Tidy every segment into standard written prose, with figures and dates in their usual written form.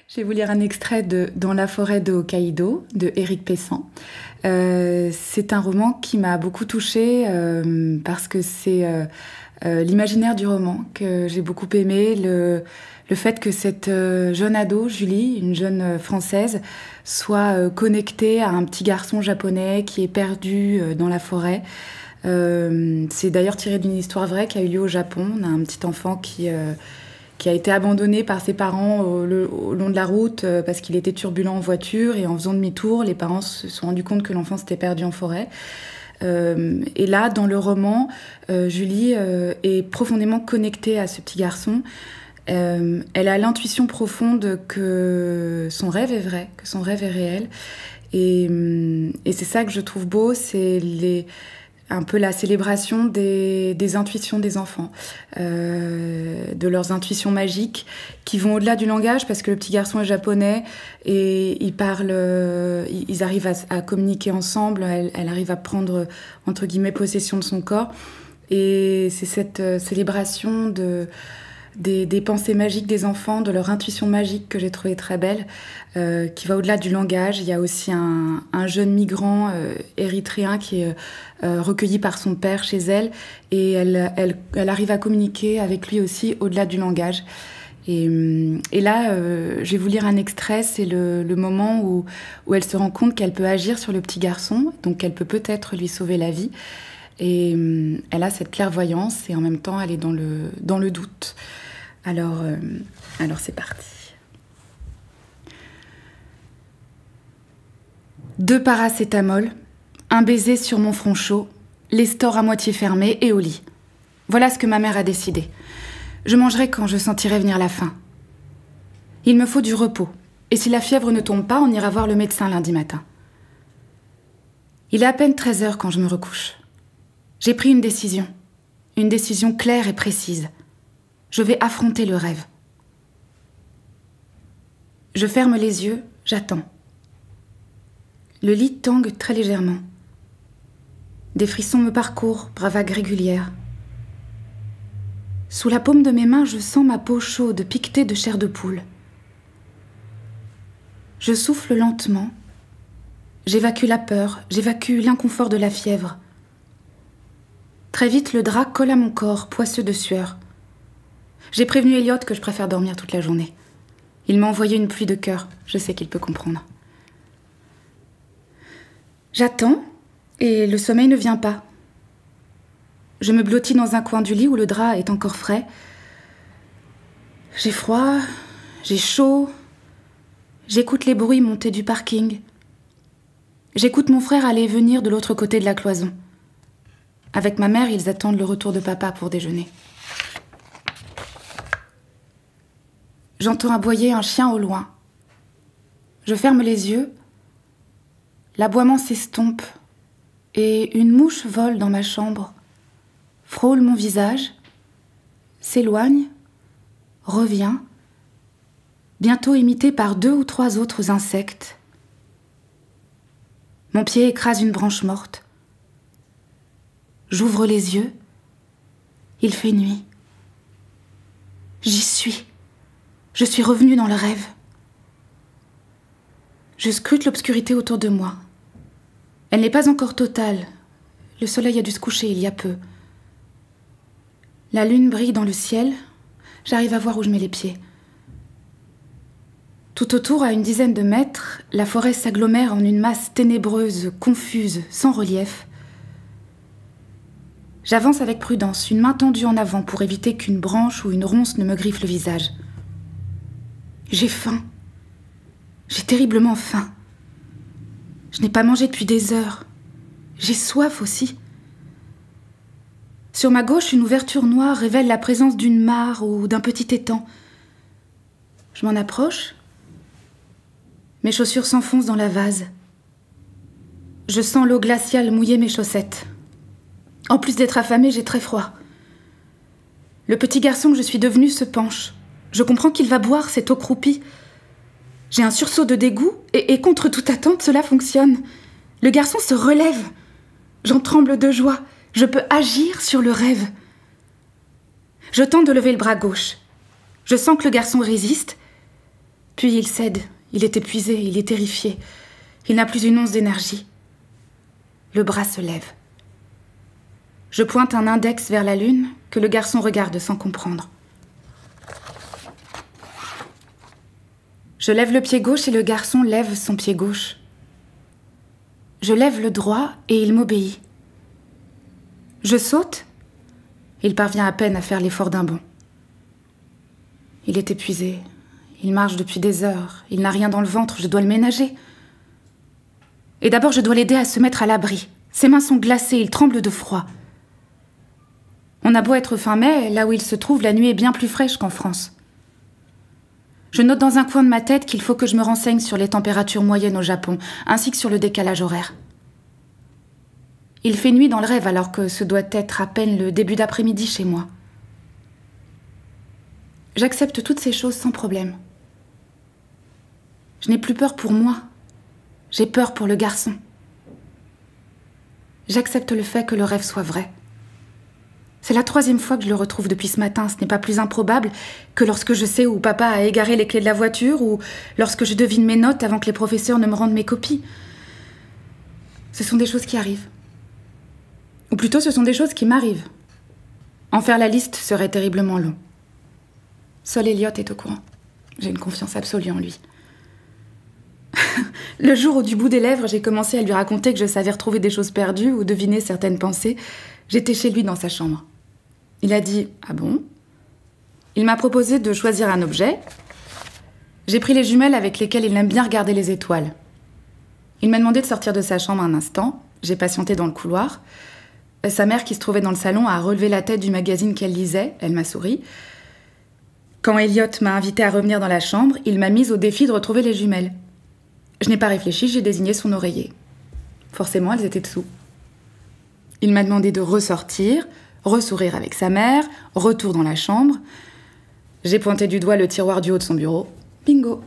Je vais vous lire un extrait de Dans la forêt de Hokkaido de Éric Pessan. C'est un roman qui m'a beaucoup touchée parce que c'est l'imaginaire du roman que j'ai beaucoup aimé, le fait que cette jeune ado, Julie, une jeune Française, soit connectée à un petit garçon japonais qui est perdu dans la forêt. C'est d'ailleurs tiré d'une histoire vraie qui a eu lieu au Japon. On a un petit enfant qui a été abandonné par ses parents au long de la route parce qu'il était turbulent en voiture, et en faisant demi-tour, les parents se sont rendus compte que l'enfant s'était perdu en forêt. Et là, dans le roman, Julie est profondément connectée à ce petit garçon. Elle a l'intuition profonde que son rêve est vrai, que son rêve est réel. Et c'est ça que je trouve beau, c'est un peu la célébration des intuitions des enfants, de leurs intuitions magiques qui vont au-delà du langage, parce que le petit garçon est japonais et ils arrivent à communiquer ensemble, elle arrive à prendre entre guillemets possession de son corps, et c'est cette célébration des pensées magiques des enfants, de leur intuition magique que j'ai trouvée très belle, qui va au-delà du langage. Il y a aussi un jeune migrant érythréen qui est recueilli par son père chez elle, et elle arrive à communiquer avec lui aussi au-delà du langage. Et là, je vais vous lire un extrait, c'est le moment où elle se rend compte qu'elle peut agir sur le petit garçon, donc elle peut peut-être lui sauver la vie. Et elle a cette clairvoyance, et en même temps elle est dans le doute. Alors c'est parti. 2 paracétamol, un baiser sur mon front chaud, les stores à moitié fermés et au lit. Voilà ce que ma mère a décidé. Je mangerai quand je sentirai venir la faim. Il me faut du repos, et si la fièvre ne tombe pas, on ira voir le médecin lundi matin. Il est à peine 13h quand je me recouche. J'ai pris une décision claire et précise. Je vais affronter le rêve. Je ferme les yeux, j'attends. Le lit tangue très légèrement. Des frissons me parcourent, par vagues régulières. Sous la paume de mes mains, je sens ma peau chaude, piquetée de chair de poule. Je souffle lentement. J'évacue la peur, j'évacue l'inconfort de la fièvre. Très vite, le drap colle à mon corps, poisseux de sueur. J'ai prévenu Elliot que je préfère dormir toute la journée. Il m'a envoyé une pluie de cœur, je sais qu'il peut comprendre. J'attends, et le sommeil ne vient pas. Je me blottis dans un coin du lit où le drap est encore frais. J'ai froid, j'ai chaud. J'écoute les bruits monter du parking. J'écoute mon frère aller et venir de l'autre côté de la cloison. Avec ma mère, ils attendent le retour de papa pour déjeuner. J'entends aboyer un chien au loin. Je ferme les yeux. L'aboiement s'estompe et une mouche vole dans ma chambre, frôle mon visage, s'éloigne, revient, bientôt imitée par 2 ou 3 autres insectes. Mon pied écrase une branche morte. J'ouvre les yeux. Il fait nuit. J'y suis. Je suis revenue dans le rêve. Je scrute l'obscurité autour de moi. Elle n'est pas encore totale. Le soleil a dû se coucher il y a peu. La lune brille dans le ciel. J'arrive à voir où je mets les pieds. Tout autour, à une dizaine de mètres, la forêt s'agglomère en une masse ténébreuse, confuse, sans relief. J'avance avec prudence, une main tendue en avant pour éviter qu'une branche ou une ronce ne me griffe le visage. J'ai faim. J'ai terriblement faim. Je n'ai pas mangé depuis des heures. J'ai soif aussi. Sur ma gauche, une ouverture noire révèle la présence d'une mare ou d'un petit étang. Je m'en approche. Mes chaussures s'enfoncent dans la vase. Je sens l'eau glaciale mouiller mes chaussettes. En plus d'être affamée, j'ai très froid. Le petit garçon que je suis devenue se penche. Je comprends qu'il va boire cette eau croupie. J'ai un sursaut de dégoût et contre toute attente, cela fonctionne. Le garçon se relève. J'en tremble de joie. Je peux agir sur le rêve. Je tente de lever le bras gauche. Je sens que le garçon résiste. Puis il cède, il est épuisé, il est terrifié. Il n'a plus une once d'énergie. Le bras se lève. Je pointe un index vers la lune que le garçon regarde sans comprendre. Je lève le pied gauche et le garçon lève son pied gauche. Je lève le droit et il m'obéit. Je saute. Il parvient à peine à faire l'effort d'un bond. Il est épuisé. Il marche depuis des heures. Il n'a rien dans le ventre, je dois le ménager. Et d'abord, je dois l'aider à se mettre à l'abri. Ses mains sont glacées, il tremble de froid. On a beau être fin mai, là où il se trouve, la nuit est bien plus fraîche qu'en France. Je note dans un coin de ma tête qu'il faut que je me renseigne sur les températures moyennes au Japon, ainsi que sur le décalage horaire. Il fait nuit dans le rêve alors que ce doit être à peine le début d'après-midi chez moi. J'accepte toutes ces choses sans problème. Je n'ai plus peur pour moi. J'ai peur pour le garçon. J'accepte le fait que le rêve soit vrai. C'est la 3e fois que je le retrouve depuis ce matin. Ce n'est pas plus improbable que lorsque je sais où papa a égaré les clés de la voiture ou lorsque je devine mes notes avant que les professeurs ne me rendent mes copies. Ce sont des choses qui arrivent. Ou plutôt, ce sont des choses qui m'arrivent. En faire la liste serait terriblement long. Seul Elliot est au courant. J'ai une confiance absolue en lui. Le jour où, du bout des lèvres, j'ai commencé à lui raconter que je savais retrouver des choses perdues ou deviner certaines pensées, j'étais chez lui dans sa chambre. Il a dit « Ah bon ?» Il m'a proposé de choisir un objet. J'ai pris les jumelles avec lesquelles il aime bien regarder les étoiles. Il m'a demandé de sortir de sa chambre un instant. J'ai patienté dans le couloir. Sa mère, qui se trouvait dans le salon, a relevé la tête du magazine qu'elle lisait. Elle m'a souri. Quand Elliot m'a invité à revenir dans la chambre, il m'a mise au défi de retrouver les jumelles. Je n'ai pas réfléchi, j'ai désigné son oreiller. Forcément, elles étaient dessous. Il m'a demandé de ressortir, ressourire avec sa mère, retour dans la chambre. J'ai pointé du doigt le tiroir du haut de son bureau. Bingo.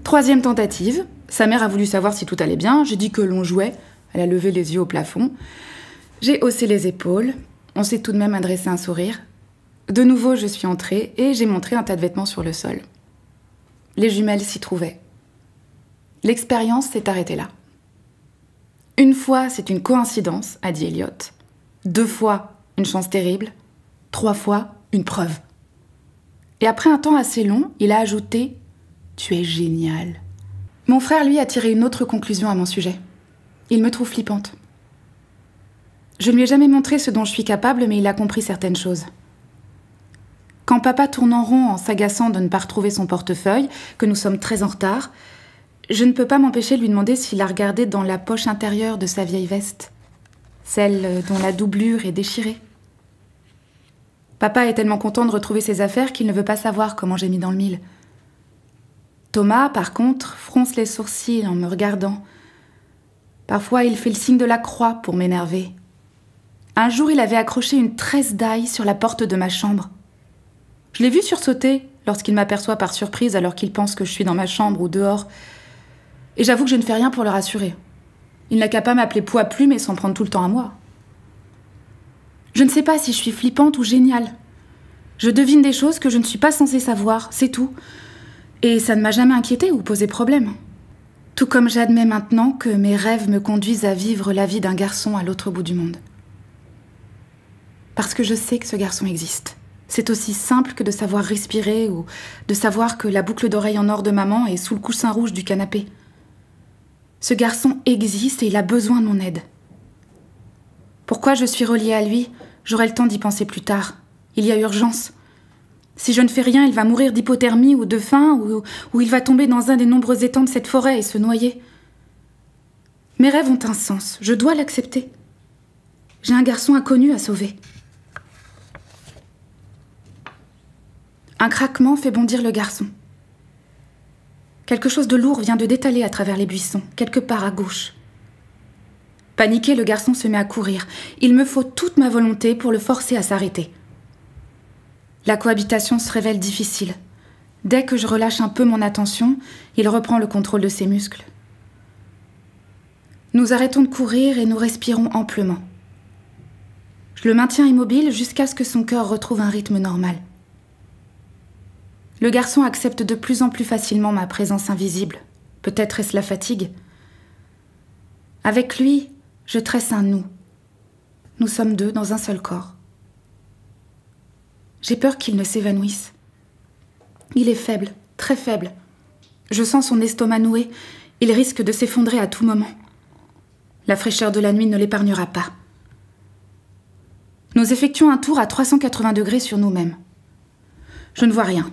3e tentative. Sa mère a voulu savoir si tout allait bien. J'ai dit que l'on jouait. Elle a levé les yeux au plafond. J'ai haussé les épaules. On s'est tout de même adressé un sourire. De nouveau, je suis entrée et j'ai montré un tas de vêtements sur le sol. Les jumelles s'y trouvaient. L'expérience s'est arrêtée là. 1 fois, c'est une coïncidence, a dit Elliot. 2 fois, une chance terrible. 3 fois, une preuve. Et après un temps assez long, il a ajouté « Tu es génial ». Mon frère, lui, a tiré une autre conclusion à mon sujet. Il me trouve flippante. Je ne lui ai jamais montré ce dont je suis capable, mais il a compris certaines choses. Quand papa tourne en rond en s'agaçant de ne pas retrouver son portefeuille, que nous sommes très en retard, je ne peux pas m'empêcher de lui demander s'il a regardé dans la poche intérieure de sa vieille veste, celle dont la doublure est déchirée. Papa est tellement content de retrouver ses affaires qu'il ne veut pas savoir comment j'ai mis dans le mille. Thomas, par contre, fronce les sourcils en me regardant. Parfois, il fait le signe de la croix pour m'énerver. Un jour, il avait accroché une tresse d'ail sur la porte de ma chambre. Je l'ai vu sursauter lorsqu'il m'aperçoit par surprise alors qu'il pense que je suis dans ma chambre ou dehors. Et j'avoue que je ne fais rien pour le rassurer. Il n'a qu'à pas m'appeler poids plume et s'en prendre tout le temps à moi. Je ne sais pas si je suis flippante ou géniale. Je devine des choses que je ne suis pas censée savoir, c'est tout. Et ça ne m'a jamais inquiétée ou posé problème. Tout comme j'admets maintenant que mes rêves me conduisent à vivre la vie d'un garçon à l'autre bout du monde. Parce que je sais que ce garçon existe. C'est aussi simple que de savoir respirer ou de savoir que la boucle d'oreille en or de maman est sous le coussin rouge du canapé. Ce garçon existe et il a besoin de mon aide. Pourquoi je suis reliée à lui? J'aurai le temps d'y penser plus tard. Il y a urgence. Si je ne fais rien, il va mourir d'hypothermie ou de faim ou il va tomber dans un des nombreux étangs de cette forêt et se noyer. Mes rêves ont un sens. Je dois l'accepter. J'ai un garçon inconnu à sauver. Un craquement fait bondir le garçon. Quelque chose de lourd vient de détaler à travers les buissons, quelque part à gauche. Paniqué, le garçon se met à courir. Il me faut toute ma volonté pour le forcer à s'arrêter. La cohabitation se révèle difficile. Dès que je relâche un peu mon attention, il reprend le contrôle de ses muscles. Nous arrêtons de courir et nous respirons amplement. Je le maintiens immobile jusqu'à ce que son cœur retrouve un rythme normal. Le garçon accepte de plus en plus facilement ma présence invisible. Peut-être est-ce la fatigue. Avec lui, je tresse un nous. Nous sommes deux dans un seul corps. J'ai peur qu'il ne s'évanouisse. Il est faible, très faible. Je sens son estomac noué. Il risque de s'effondrer à tout moment. La fraîcheur de la nuit ne l'épargnera pas. Nous effectuons un tour à 380 degrés sur nous-mêmes. Je ne vois rien.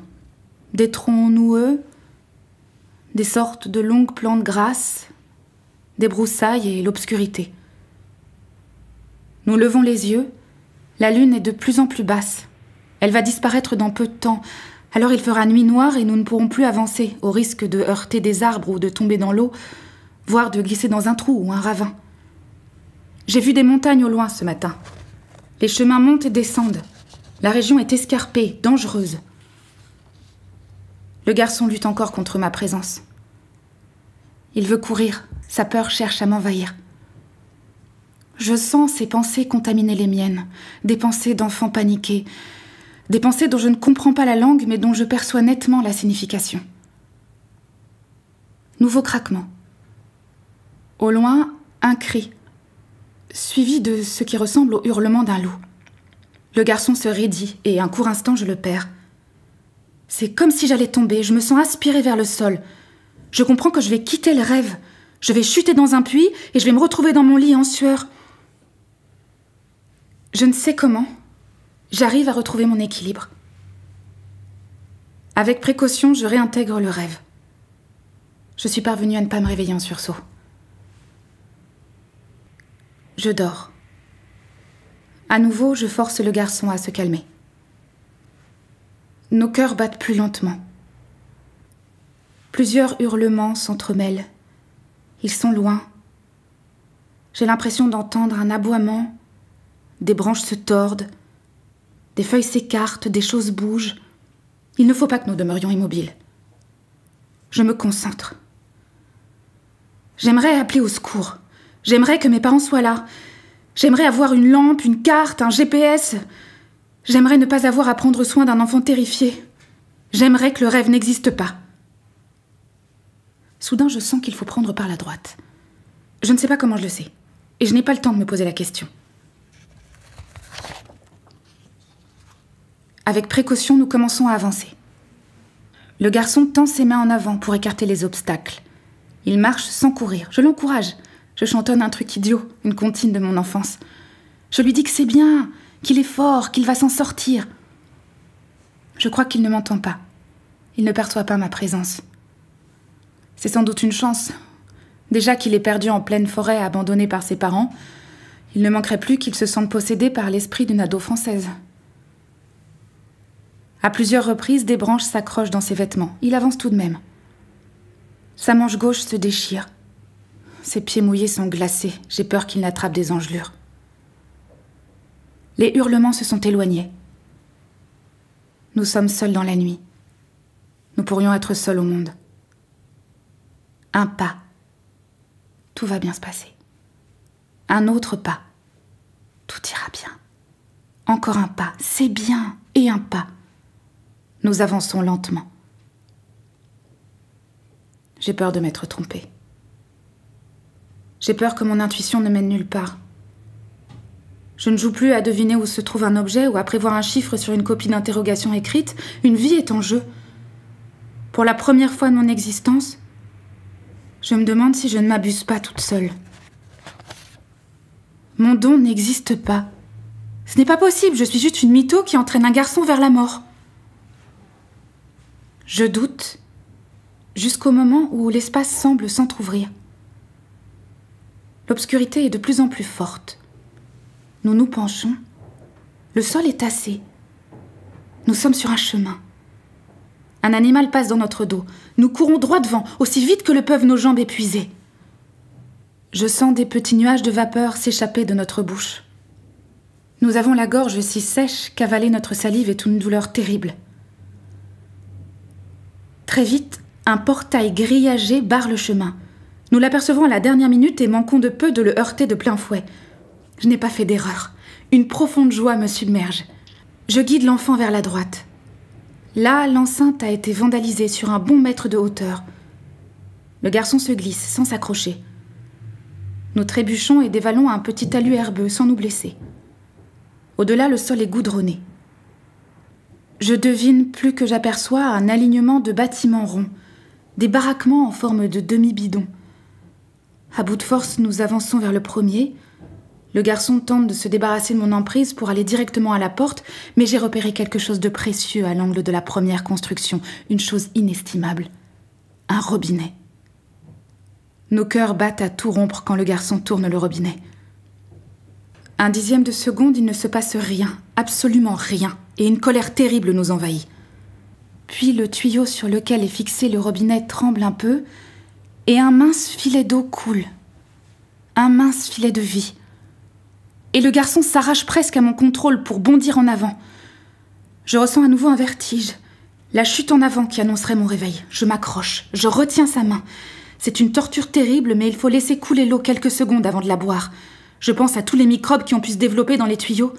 Des troncs noueux, des sortes de longues plantes grasses, des broussailles et l'obscurité. Nous levons les yeux. La lune est de plus en plus basse. Elle va disparaître dans peu de temps. Alors il fera nuit noire et nous ne pourrons plus avancer, au risque de heurter des arbres ou de tomber dans l'eau, voire de glisser dans un trou ou un ravin. J'ai vu des montagnes au loin ce matin. Les chemins montent et descendent. La région est escarpée, dangereuse. Le garçon lutte encore contre ma présence. Il veut courir, sa peur cherche à m'envahir. Je sens ses pensées contaminer les miennes, des pensées d'enfants paniqués, des pensées dont je ne comprends pas la langue mais dont je perçois nettement la signification. Nouveau craquement. Au loin, un cri, suivi de ce qui ressemble au hurlement d'un loup. Le garçon se raidit et un court instant je le perds. C'est comme si j'allais tomber, je me sens aspirée vers le sol. Je comprends que je vais quitter le rêve. Je vais chuter dans un puits et je vais me retrouver dans mon lit en sueur. Je ne sais comment. J'arrive à retrouver mon équilibre. Avec précaution, je réintègre le rêve. Je suis parvenue à ne pas me réveiller en sursaut. Je dors. À nouveau, je force le garçon à se calmer. Nos cœurs battent plus lentement. Plusieurs hurlements s'entremêlent. Ils sont loin. J'ai l'impression d'entendre un aboiement. Des branches se tordent. Des feuilles s'écartent, des choses bougent. Il ne faut pas que nous demeurions immobiles. Je me concentre. J'aimerais appeler au secours. J'aimerais que mes parents soient là. J'aimerais avoir une lampe, une carte, un GPS. J'aimerais ne pas avoir à prendre soin d'un enfant terrifié. J'aimerais que le rêve n'existe pas. Soudain, je sens qu'il faut prendre par la droite. Je ne sais pas comment je le sais. Et je n'ai pas le temps de me poser la question. Avec précaution, nous commençons à avancer. Le garçon tend ses mains en avant pour écarter les obstacles. Il marche sans courir. Je l'encourage. Je chantonne un truc idiot, une comptine de mon enfance. Je lui dis que c'est bien, qu'il est fort, qu'il va s'en sortir. Je crois qu'il ne m'entend pas. Il ne perçoit pas ma présence. C'est sans doute une chance. Déjà qu'il est perdu en pleine forêt, abandonné par ses parents, il ne manquerait plus qu'il se sente possédé par l'esprit d'une ado française. À plusieurs reprises, des branches s'accrochent dans ses vêtements. Il avance tout de même. Sa manche gauche se déchire. Ses pieds mouillés sont glacés. J'ai peur qu'il n'attrape des engelures. Les hurlements se sont éloignés. Nous sommes seuls dans la nuit. Nous pourrions être seuls au monde. Un pas. Tout va bien se passer. Un autre pas. Tout ira bien. Encore un pas. C'est bien. Et un pas. Nous avançons lentement. J'ai peur de m'être trompée. J'ai peur que mon intuition ne mène nulle part. Je ne joue plus à deviner où se trouve un objet ou à prévoir un chiffre sur une copie d'interrogation écrite. Une vie est en jeu. Pour la première fois de mon existence, je me demande si je ne m'abuse pas toute seule. Mon don n'existe pas. Ce n'est pas possible, je suis juste une mytho qui entraîne un garçon vers la mort. Je doute, jusqu'au moment où l'espace semble s'entr'ouvrir. L'obscurité est de plus en plus forte. Nous nous penchons. Le sol est tassé. Nous sommes sur un chemin. Un animal passe dans notre dos. Nous courons droit devant, aussi vite que le peuvent nos jambes épuisées. Je sens des petits nuages de vapeur s'échapper de notre bouche. Nous avons la gorge si sèche qu'avaler notre salive est une douleur terrible. Très vite, un portail grillagé barre le chemin. Nous l'apercevons à la dernière minute et manquons de peu de le heurter de plein fouet. Je n'ai pas fait d'erreur. Une profonde joie me submerge. Je guide l'enfant vers la droite. Là, l'enceinte a été vandalisée sur un bon mètre de hauteur. Le garçon se glisse sans s'accrocher. Nous trébuchons et dévalons un petit talus herbeux sans nous blesser. Au-delà, le sol est goudronné. Je devine, plus que j'aperçois, un alignement de bâtiments ronds, des baraquements en forme de demi-bidon. À bout de force, nous avançons vers le premier. Le garçon tente de se débarrasser de mon emprise pour aller directement à la porte, mais j'ai repéré quelque chose de précieux à l'angle de la première construction, une chose inestimable. Un robinet. Nos cœurs battent à tout rompre quand le garçon tourne le robinet. Un dixième de seconde, il ne se passe rien, absolument rien, et une colère terrible nous envahit. Puis le tuyau sur lequel est fixé le robinet tremble un peu, et un mince filet d'eau coule. Un mince filet de vie. Et le garçon s'arrache presque à mon contrôle pour bondir en avant. Je ressens à nouveau un vertige, la chute en avant qui annoncerait mon réveil. Je m'accroche, je retiens sa main. C'est une torture terrible, mais il faut laisser couler l'eau quelques secondes avant de la boire. Je pense à tous les microbes qui ont pu se développer dans les tuyaux.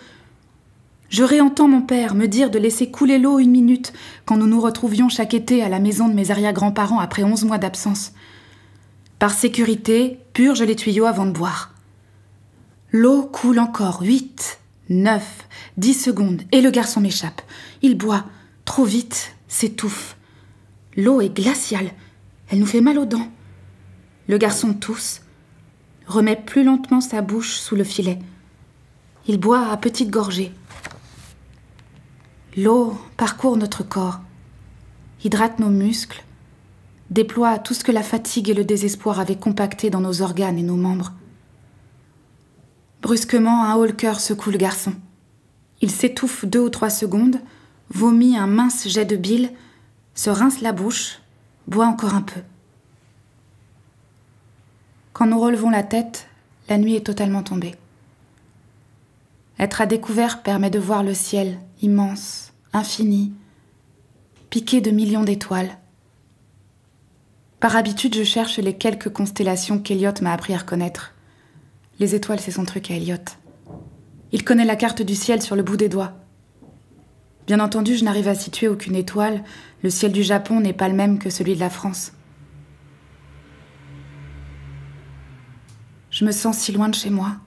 Je réentends mon père me dire de laisser couler l'eau 1 minute quand nous nous retrouvions chaque été à la maison de mes arrière-grands-parents après 11 mois d'absence. Par sécurité, purge les tuyaux avant de boire. L'eau coule encore 8, 9, 10 secondes et le garçon m'échappe. Il boit, trop vite, s'étouffe. L'eau est glaciale, elle nous fait mal aux dents. Le garçon tousse, remet plus lentement sa bouche sous le filet. Il boit à petites gorgées. L'eau parcourt notre corps, hydrate nos muscles, déploie tout ce que la fatigue et le désespoir avaient compacté dans nos organes et nos membres. Brusquement, un haut-le-cœur secoue le garçon. Il s'étouffe 2 ou 3 secondes, vomit un mince jet de bile, se rince la bouche, boit encore un peu. Quand nous relevons la tête, la nuit est totalement tombée. Être à découvert permet de voir le ciel, immense, infini, piqué de millions d'étoiles. Par habitude, je cherche les quelques constellations qu'Eliot m'a appris à reconnaître. Les étoiles, c'est son truc à Eliot. Il connaît la carte du ciel sur le bout des doigts. Bien entendu, je n'arrive à situer aucune étoile. Le ciel du Japon n'est pas le même que celui de la France. Je me sens si loin de chez moi.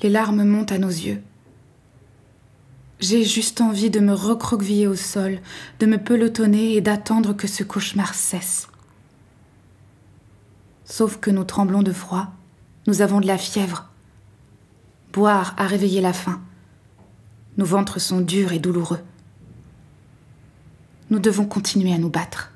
Les larmes montent à nos yeux. J'ai juste envie de me recroqueviller au sol, de me pelotonner et d'attendre que ce cauchemar cesse. Sauf que nous tremblons de froid, nous avons de la fièvre. Boire a réveillé la faim. Nos ventres sont durs et douloureux. Nous devons continuer à nous battre.